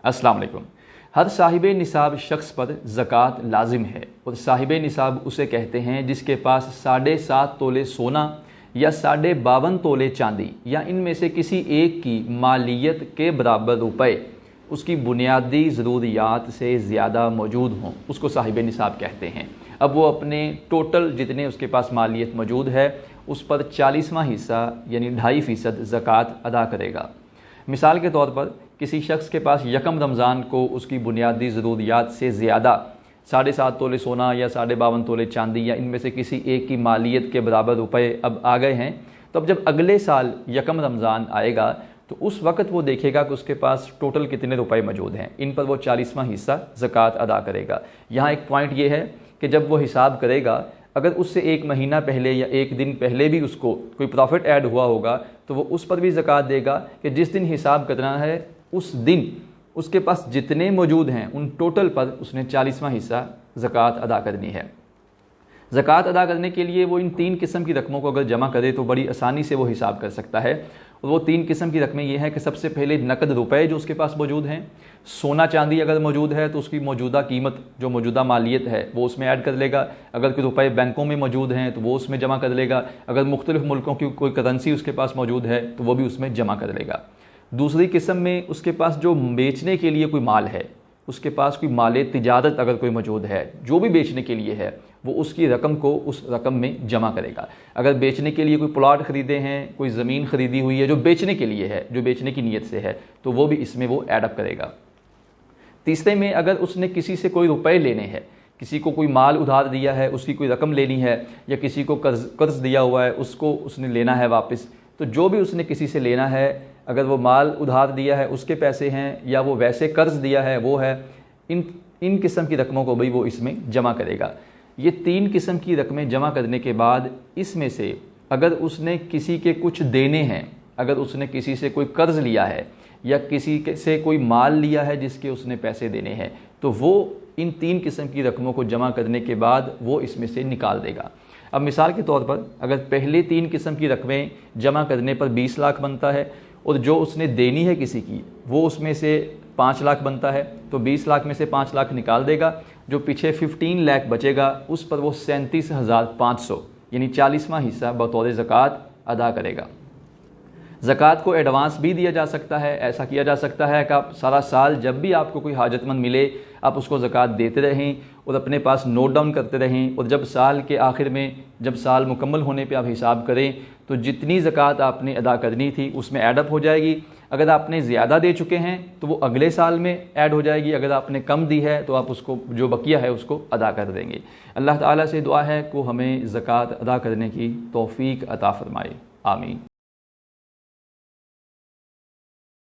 अस्सलाम वालेकुम। हर साहिब निसाब शख्स पर ज़कात लाजिम है और साहिब निसाब उसे कहते हैं जिसके पास 7.5 तोले सोना या 52.5 तोले चांदी या इनमें से किसी एक की मालियत के बराबर रुपए उसकी बुनियादी ज़रूरियात से ज़्यादा मौजूद हों, उसको साहिब निसाब कहते हैं। अब वो अपने टोटल जितने उसके पास मालियत मौजूद है उस पर 40वां हिस्सा यानी 2.5% ज़कात अदा करेगा। मिसाल के तौर पर किसी शख्स के पास यकम रमज़ान को उसकी बुनियादी ज़रूरियात से ज़्यादा 7.5 तोले सोना या 52.5 तोले चांदी या इनमें से किसी एक की मालियत के बराबर रुपए अब आ गए हैं, तो अब जब अगले साल यकम रमज़ान आएगा तो उस वक़्त वो देखेगा कि उसके पास टोटल कितने रुपए मौजूद हैं, इन पर वो 40वां हिस्सा ज़कात अदा करेगा। यहाँ एक पॉइंट ये है कि जब वो हिसाब करेगा, अगर उससे 1 महीना पहले या 1 दिन पहले भी उसको कोई प्रॉफिट ऐड हुआ होगा तो वो उस पर भी ज़कात देगा कि जिस दिन हिसाब करना है उस दिन उसके पास जितने मौजूद हैं उन टोटल पर उसने 40वां हिस्सा ज़कात अदा करनी है। ज़कात अदा करने के लिए वो इन 3 किस्म की रकमों को अगर जमा करे तो बड़ी आसानी से वो हिसाब कर सकता है। और वो 3 किस्म की रकमें ये हैं कि सबसे पहले नकद रुपए जो उसके पास मौजूद हैं, सोना चांदी अगर मौजूद है तो उसकी मौजूदा कीमत जो मौजूदा मालियत है वो उसमें ऐड कर लेगा। अगर कोई रुपए बैंकों में मौजूद हैं तो वो उसमें जमा कर लेगा। अगर मुख्तलिफ मुल्कों की कोई करेंसी उसके पास मौजूद है तो वो भी उसमें जमा कर लेगा। दूसरी किस्म में उसके पास जो बेचने के लिए कोई माल है, उसके पास कोई माल तिजारत अगर कोई मौजूद है जो भी बेचने के लिए है वो उसकी रकम को उस रकम में जमा करेगा। अगर बेचने के लिए कोई प्लॉट ख़रीदे हैं, कोई ज़मीन ख़रीदी हुई है जो बेचने के लिए है, जो बेचने की नीयत से है, तो वो भी इसमें वो ऐडअप करेगा। तीसरे में अगर उसने किसी से कोई रुपए लेने हैं, किसी को कोई माल उधार दिया है उसकी कोई रकम लेनी है या किसी को कर्ज दिया हुआ है उसको उसने लेना है वापस, तो जो भी उसने किसी से लेना है, अगर वो माल उधार दिया है उसके पैसे हैं या वो वैसे कर्ज दिया है वो है, इन किस्म की रकमों को भी वो इसमें जमा करेगा। ये 3 किस्म की रकमें जमा करने के बाद इसमें से अगर उसने किसी के कुछ देने हैं, अगर उसने किसी से कोई कर्ज लिया है या किसी से कोई माल लिया है जिसके उसने पैसे देने हैं, तो वो इन 3 किस्म की रकमों को जमा करने के बाद वो इसमें से निकाल देगा। अब मिसाल के तौर पर अगर पहले 3 किस्म की रकमें जमा करने पर 20 लाख बनता है और जो उसने देनी है किसी की वो उसमें से 5 लाख बनता है, तो 20 लाख में से 5 लाख निकाल देगा। जो पीछे 15 लाख बचेगा उस पर वो 37,500 यानी 40वां हिस्सा बतौर ज़कात अदा करेगा। ज़कात को एडवांस भी दिया जा सकता है। ऐसा किया जा सकता है कि आप सारा साल जब भी आपको कोई हाजतमंद मिले आप उसको ज़कात देते रहें और अपने पास नोट डाउन करते रहें, और जब साल के आखिर में जब साल मुकम्मल होने पे आप हिसाब करें तो जितनी ज़कात आपने अदा करनी थी उसमें ऐडअप हो जाएगी। अगर आपने ज़्यादा दे चुके हैं तो वो अगले साल में ऐड हो जाएगी, अगर आपने कम दी है तो आप उसको जो बकिया है उसको अदा कर देंगे। अल्लाह ताला से दुआ है कि हमें ज़कात अदा करने की तौफीक अता फरमाए। आमीन।